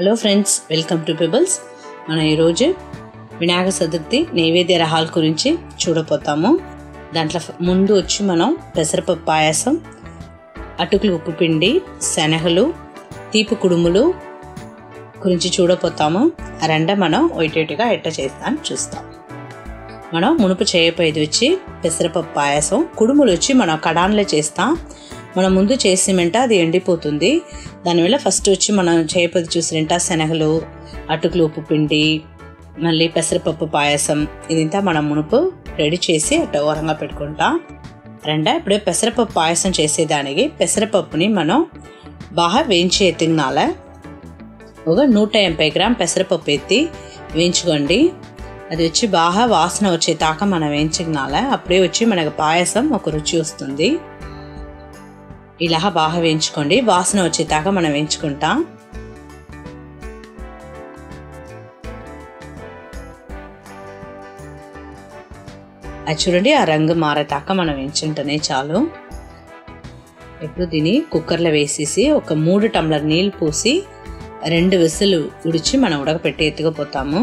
Hello friends, welcome to pebbles. మనం ఈరోజు వినాయక చతుర్థి నైవేద్య రహాల గురించి చూడబోతాము. దాంట్లో ముందు వచ్చి మనం పెసరపప్పు పాయసం, అటుకులు ఉప్పు పిండి, శనగలు, తీపి కుడుములు గురించి చూడబోతాము. ఆ రెండ మనం ఒయిటేటిగా ఎట్ట చేస్తాను చూస్తాం. మనం మునుపు చేయబోయేది వచ్చి పెసరపప్పు పాయసం. కుడుములు వచ్చి మనం కడాన్లో చేస్తాం. మనం ముందు చేసిమంట అది ఎండిపోతుంది. దానివల్ల ఫస్ట్ వచ్చి మనం చేయబోయేది చూసినంట శనగలు, అటుకులు ఉప్పు పిండి, మళ్ళీ పెసరపప్పు పాయసం ఇదంతా మనం మునుపు రెడీ చేసి ఓరంగా పెట్టుకుంటాం. ఇప్పుడే పెసరపప్పు పాయసం చేసేదానికి పెసరపప్పుని మనం బాగా వేయించి ఎత్తినాల. ఒక 180 గ్రామ్ పెసరపప్పు ఎత్తి వేయించుకోండి. అది వచ్చి బాగా వాసన వచ్చేదాకా మనం వేయించినాల. అప్పుడే వచ్చి మనకు పాయసం ఒక రుచి వస్తుంది. ఇలా బాగా వేయించుకోండి. వాసన వచ్చేదాకా మనం వేయించుకుంటాం. అది చూడండి, ఆ రంగు మారేదాకా మనం వేయించుంటేనే చాలు. ఇప్పుడు దీన్ని కుక్కర్లో వేసేసి ఒక 3 టంబ్లర్ నీళ్ళు పోసి 2 విసులు ఉడిచి మనం ఉడకపెట్టి ఎత్తుకుపోతాము.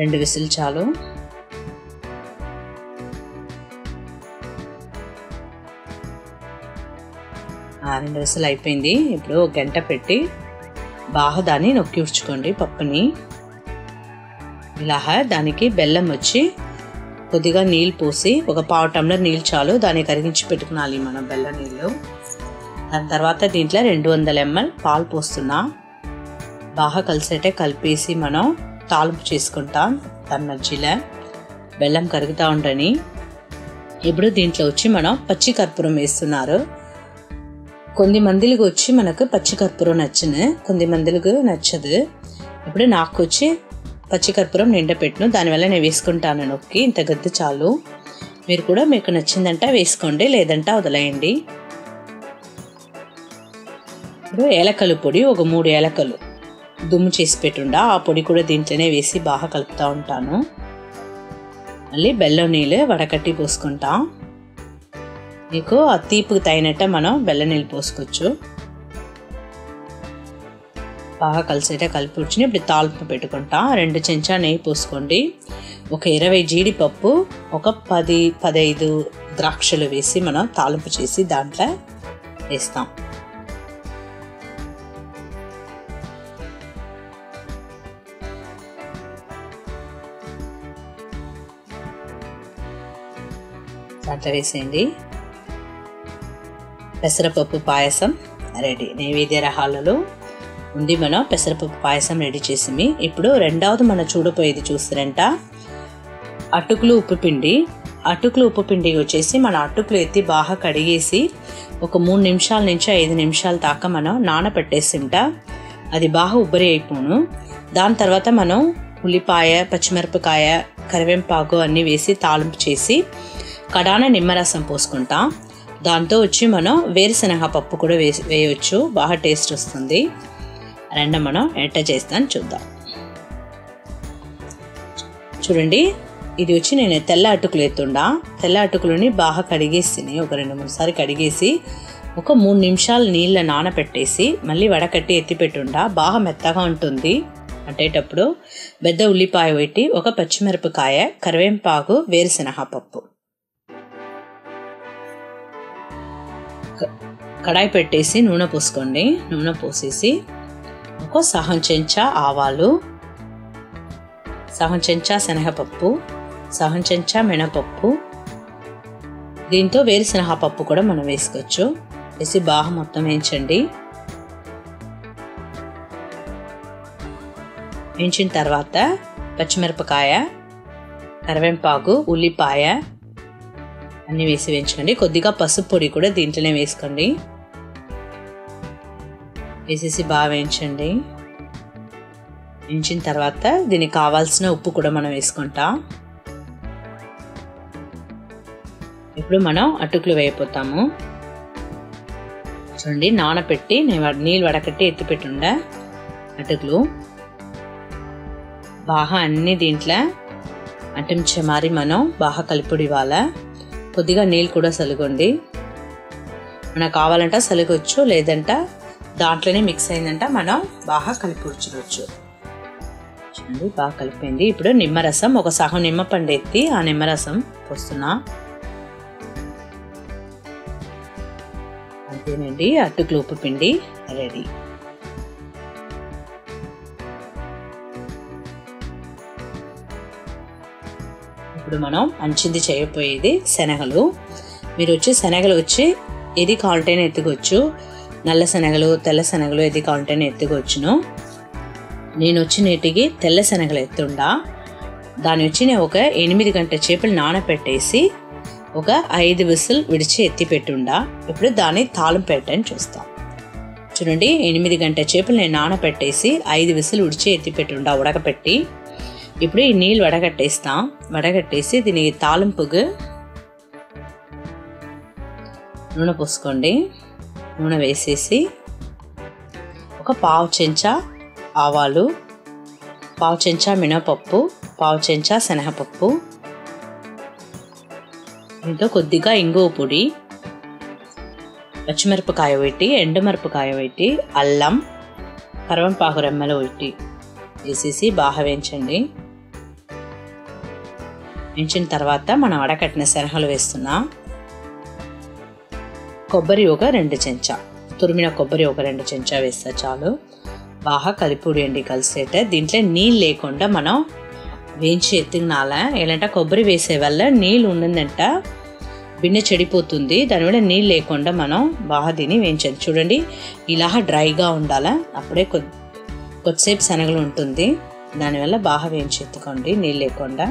2 విసులు చాలు. ఆ 2 విసులు అయిపోయింది. ఇప్పుడు ఒక గంట పెట్టి బాగా దాన్ని నొక్కి ఉడ్చుకోండి పప్పుని. ఇలా దానికి బెల్లం వచ్చి కొద్దిగా నీళ్ళు పోసి ఒక 1/4 టంబ్లర్ నీళ్ళు చాలు. దాన్ని కరిగించి పెట్టుకునాలి మనం బెల్లం నీళ్ళు. దాని తర్వాత దీంట్లో 200 ml పాలు పోస్తున్నా. బాగా కలిసేటే కలిపేసి మనం తాలింపు చేసుకుంటాం. దాని మధ్యలో బెల్లం కరుగుతూ ఉండని. ఇప్పుడు దీంట్లో వచ్చి మనం పచ్చి కర్పూరం వేస్తున్నారు. కొన్ని మందికి వచ్చి మనకు పచ్చి కర్పూరం నచ్చును, కొన్ని మందికి నచ్చదు. ఇప్పుడు నాకు వచ్చి పచ్చి కర్పూరం నిండా పెట్టును, దానివల్ల నేను వేసుకుంటాను నొక్కి. ఇంత గద్ద చాలు. మీరు కూడా మీకు నచ్చిందంటే వేసుకోండి, లేదంటే వదిలేయండి. ఇప్పుడు ఏలకలు పొడి ఒక 3 ఏలకలు దుమ్ము చేసి పెట్టుండా, ఆ పొడి కూడా దీంట్లోనే వేసి బాగా కలుపుతూ ఉంటాను. మళ్ళీ బెల్లం నీళ్ళు వడకట్టి పోసుకుంటాం. మీకు ఆ తీపుకి తగినట్టు మనం బెల్లం నీళ్ళు పోసుకోవచ్చు. బాగా కలిసేట కలిపి వచ్చి ఇప్పుడు తాలింపు పెట్టుకుంటాం. 2 చెంచా నెయ్యి పోసుకోండి. ఒక 20 జీడిపప్పు, ఒక 10-15 ద్రాక్షలు వేసి మనం తాలింపు చేసి దాంట్లో వేస్తాం. దాంట్లో వేసేయండి. పెసరపప్పు పాయసం రెడీ. నైవేద్య రహాలలో ఉంది మనం పెసరపప్పు పాయసం రెడీ చేసి. ఇప్పుడు రెండవది మనం చూడపోయేది చూస్తారంట అటుకులు ఉప్పు పిండి. అటుకులు ఉప్పు పిండి వచ్చేసి మన అటుకులు ఎత్తి బాగా కడిగేసి ఒక 3 నిమిషాల నుంచి 5 నిమిషాల దాకా మనం నానబెట్టేసింట. అది బాగా ఉబ్బరి అయిపోను. దాని తర్వాత మనం ఉల్లిపాయ, పచ్చిమిరపకాయ, కరివేపాకు అన్నీ వేసి తాలింపు చేసి కడాన నిమ్మరసం పోసుకుంటాం. దాంతో వచ్చి మనం వేరుశనగ పప్పు కూడా వేయవచ్చు, బాగా టేస్ట్ వస్తుంది. రెండు మనం ఎట్ట చేస్తాను చూద్దాం. చూడండి, ఇది వచ్చి నేను తెల్ల అటుకులు ఎత్తుండా. తెల్ల అటుకులని బాగా కడిగేసి ఒక 2-3 సార్లు కడిగేసి ఒక 3 నిమిషాలు నీళ్ళ నానబెట్టేసి మళ్ళీ వడకట్టి ఎత్తి పెట్టుండా. బాగా మెత్తగా ఉంటుంది. అట్టేటప్పుడు పెద్ద ఉల్లిపాయ పెట్టి ఒక పచ్చిమిరపకాయ, కరివేపాకు, వేరుశనగ పప్పు కడాయి పెట్టేసి నూనె పోసుకోండి. నూనె పోసేసి ఒక సగం చెంచా ఆవాలు, సగం చెంచా శనగపప్పు, సగం చెంచా మినపప్పు, దీంతో వేరుశనగ పప్పు కూడా మనం వేసుకోవచ్చు. వేసి బాగా మొత్తం వేయించండి. వేయించిన తర్వాత పచ్చిమిరపకాయ, కరివేపాకు, ఉల్లిపాయ అన్నీ వేసి వేయించుకోండి. కొద్దిగా పసుపు పొడి కూడా దీంట్లోనే వేసుకోండి. వేసేసి బాగా వేయించండి. వేయించిన తర్వాత దీనికి కావాల్సిన ఉప్పు కూడా మనం వేసుకుంటాం. ఇప్పుడు మనం అటుకులు వేయిపోతాము. చూడండి, నానబెట్టి నీళ్ళు వడకట్టి ఎత్తిపెట్టుండా అటుకులు బాగా అన్నీ దీంట్లో అంటించే మరి మనం బాగా కలిపి ఇవ్వాలా. కొద్దిగా నీళ్ళు కూడా చల్లుకోండి. మనకు కావాలంటే సలిగొచ్చు, లేదంట దాంట్లోనే మిక్స్ అయిందంట మనం బాగా కలిపి ఉడ్చుకోవచ్చు. చూడండి బాగా కలిపింది. ఇప్పుడు నిమ్మరసం, ఒక సగం నిమ్మపండు ఎత్తి ఆ నిమ్మరసం పోస్తున్నా. అంతేనండి, అటుకులు ఉప్పు పిండి రెడీ. ఇప్పుడు మనం అంచింది చేయబోయేది శనగలు. మీరు వచ్చి శనగలు వచ్చి ఏది కావాలంటేనే ఎత్తుకోవచ్చు. నల్ల శనగలు, తెల్ల శనగలు ఏది కావాలంటేనే ఎత్తుకోవచ్చును. నేను వచ్చి నేటికి తెల్ల శనగలు ఎత్తుండా. దాన్ని వచ్చి నేను ఒక 8 గంటల చేపలు నానపెట్టేసి ఒక 5 విజిల్ విడిచి ఎత్తి పెట్టుండా. ఇప్పుడు దాన్ని తాలింపు పెట్టని చూస్తాం. చూడండి, 8 గంటల చేపలు నేను నానపెట్టేసి 5 విజిల్ విడిచి ఎత్తి పెట్టుండా ఉడకపెట్టి. ఇప్పుడు ఈ నీళ్ళు వడగట్టేస్తాం. వడగట్టేసి దీనికి తాలింపుకు నూనె పోసుకోండి. నూనె వేసేసి ఒక పావు చెంచా ఆవాలు, పావు చెంచా మినపప్పు, పావు చెంచా శనగపప్పు, ఇంకా కొద్దిగా ఇంగువ పొడి, పచ్చిమిరపకాయ ఒకటి, ఎండుమిరపకాయ ఒకటి, అల్లం, కరివేపాకు రెమ్మలు ఒకటి వేసేసి బాగా వేయించండి. వేయించిన తర్వాత మనం వడకట్టిన శనగలు వేస్తున్నా. కొబ్బరి ఒక 2 చెంచా, తురిమిన కొబ్బరి ఒక 2 చెంచా వేస్తా చాలు. బాగా కలిపి ఉడియండి కలిసేట. దీంట్లో నీళ్ళు లేకుండా మనం వేయించి ఎత్తినాల. ఎలాంటి కొబ్బరి వేసే వల్ల నీళ్ళు ఉండిందంట బిన్నె చెడిపోతుంది. దానివల్ల నీళ్ళు లేకుండా మనం బాగా దీన్ని వేయించాలి. చూడండి, ఇలా డ్రైగా ఉండాలి. అప్పుడే కొద్దిసేపు శనగలు ఉంటుంది. దానివల్ల బాగా వేయించి ఎత్తుకోండి నీళ్ళు లేకుండా.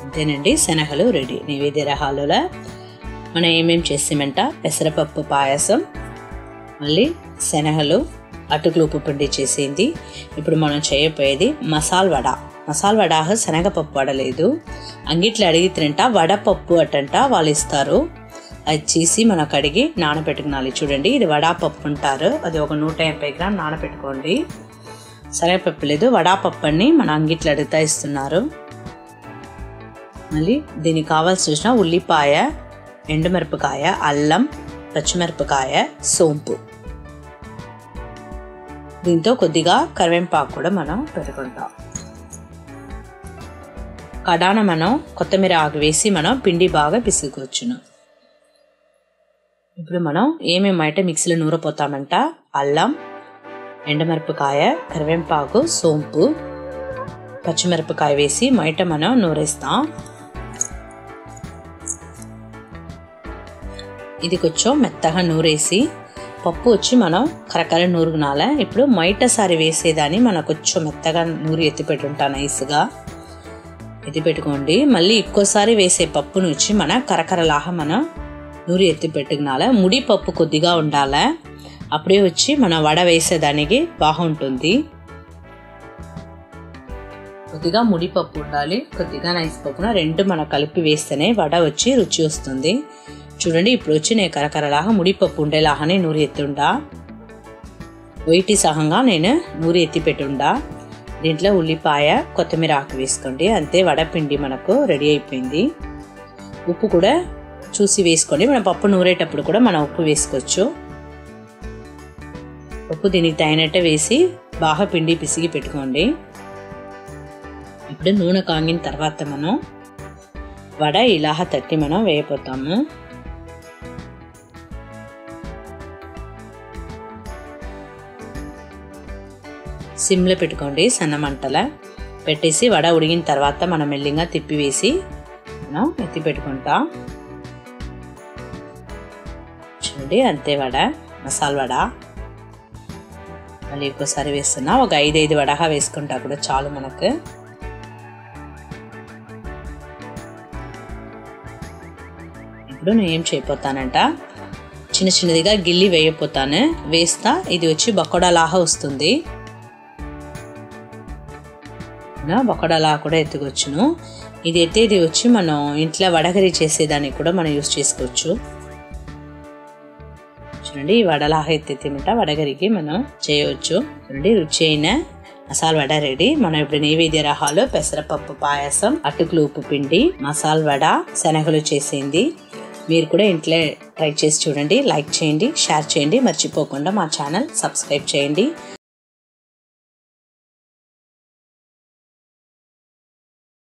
అంతేనండి, శనగలు రెడీ. నైవేద్య రహాలలో మనం ఏమేమి చేసామంట, పెసరపప్పు పాయసం, మళ్ళీ శనగలు, అటుకులు ఉప్పు పిండి చేసింది. ఇప్పుడు మనం చేయబోయేది మసాలా వడ. మసాలా వడ శనగపప్పు వడలేదు, అంగిట్లో అడిగితేనంట వడపప్పు అటంట వాళ్ళు ఇస్తారు. అది చేసి మనం కడిగి నానబెట్టుకున్నాలి. చూడండి, ఇది వడాపప్పు అంటారు. అది ఒక 150 గ్రాములు నానబెట్టుకోండి. శనగపప్పు లేదు, వడాపప్పు అని మన అంగిట్లో అడుగుతా ఇస్తున్నారు. మళ్ళీ దీనికి కావాల్సిన ఉల్లిపాయ, ఎండుమిరపకాయ, అల్లం, పచ్చిమిరపకాయ, సోంపు, దీంతో కొద్దిగా కరివేపాకు కూడా మనం పెట్టుకుంటాం. కడాన మనం కొత్తిమీర ఆకు వేసి మనం పిండి బాగా పిసుకోవచ్చును. ఇప్పుడు మనం ఏమేమి అయితే మిక్సీలో నూరపోతామంట, అల్లం, ఎండుమిరపకాయ, కరివేపాకు, సోంపు, పచ్చిమిరపకాయ వేసి మైట మనం నూరేస్తాం. ఇది కొంచెం మెత్తగా నూరేసి పప్పు వచ్చి మనం కరకర నూరుగునాల. ఇప్పుడు మైటసారి వేసేదాన్ని మనం కొంచెం మెత్తగా నూరి ఎత్తిపెట్టుంటాం. నైస్గా ఎత్తిపెట్టుకోండి. మళ్ళీ ఇంకోసారి వేసే పప్పును వచ్చి మన కరకరలాగా మనం నూరి ఎత్తిపెట్టుకునాల. ముడి పప్పు కొద్దిగా ఉండాలి. అప్పుడే వచ్చి మనం వడ వేసేదానికి బాగుంటుంది. కొద్దిగా ముడిపప్పు ఉండాలి, కొద్దిగా నైస్ పప్పున, 2 మనం కలిపి వేస్తేనే వడ వచ్చి రుచి వస్తుంది. చూడండి, ఇప్పుడు వచ్చి నేను కరకరలాగా ముడిపప్పు ఉండేలాగానే నూరి ఎత్తుండా. వైటి సహంగా నేను నూరి ఎత్తి పెట్టుండా. దీంట్లో ఉల్లిపాయ, కొత్తిమీర ఆకు వేసుకోండి. అంతే, వడపిండి మనకు రెడీ అయిపోయింది. ఉప్పు కూడా చూసి వేసుకోండి. మనం పప్పు నూరేటప్పుడు కూడా మనం ఉప్పు వేసుకోవచ్చు. ఉప్పు దీనికి తగినట్టే వేసి బాగా పిండి పిసిగి పెట్టుకోండి. ఇప్పుడు నూనె కాగిన తర్వాత మనం వడ ఇలా తట్టి మనం వేయపోతాము. సిమ్లో పెట్టుకోండి, సన్న మంటల పెట్టేసి వడ ఉడిగిన తర్వాత మనం మెల్లిగా తిప్పివేసి మనం ఎత్తి పెట్టుకుంటాం. చూడండి, అంతే వడ, మసాలా వడ. మళ్ళీ ఇంకోసారి వేస్తున్నా. ఒక 5 వడగా వేసుకుంటా కూడా చాలు మనకు. ఇప్పుడు నేను ఏం చేయపోతానంట, చిన్న చిన్నదిగా గిల్లి వేయపోతాను. వేస్తా, ఇది వచ్చి బకోడాలాగా వస్తుంది. బకోడాలా కూడా ఎత్తుకొచ్చును. ఇది ఎత్తేది వచ్చి మనం ఇంట్లో వడగరి చేసేదానికి కూడా మనం యూజ్ చేసుకోవచ్చు. చూడండి, ఈ వడలాగా ఎత్తేమంట వడగరికి మనం చేయవచ్చు. చూడండి, రుచి అయిన మసాలా వడ రెడీ. మనం ఇప్పుడు నైవేద్య రహాలో పెసరపప్పు పాయసం, అటుకులు ఉప్పు పిండి, మసాలా వడ, శనగలు చేసింది. మీరు కూడా ఇంట్లో ట్రై చేసి చూడండి. లైక్ చేయండి, షేర్ చేయండి, మర్చిపోకుండా మా ఛానల్ సబ్స్క్రైబ్ చేయండి.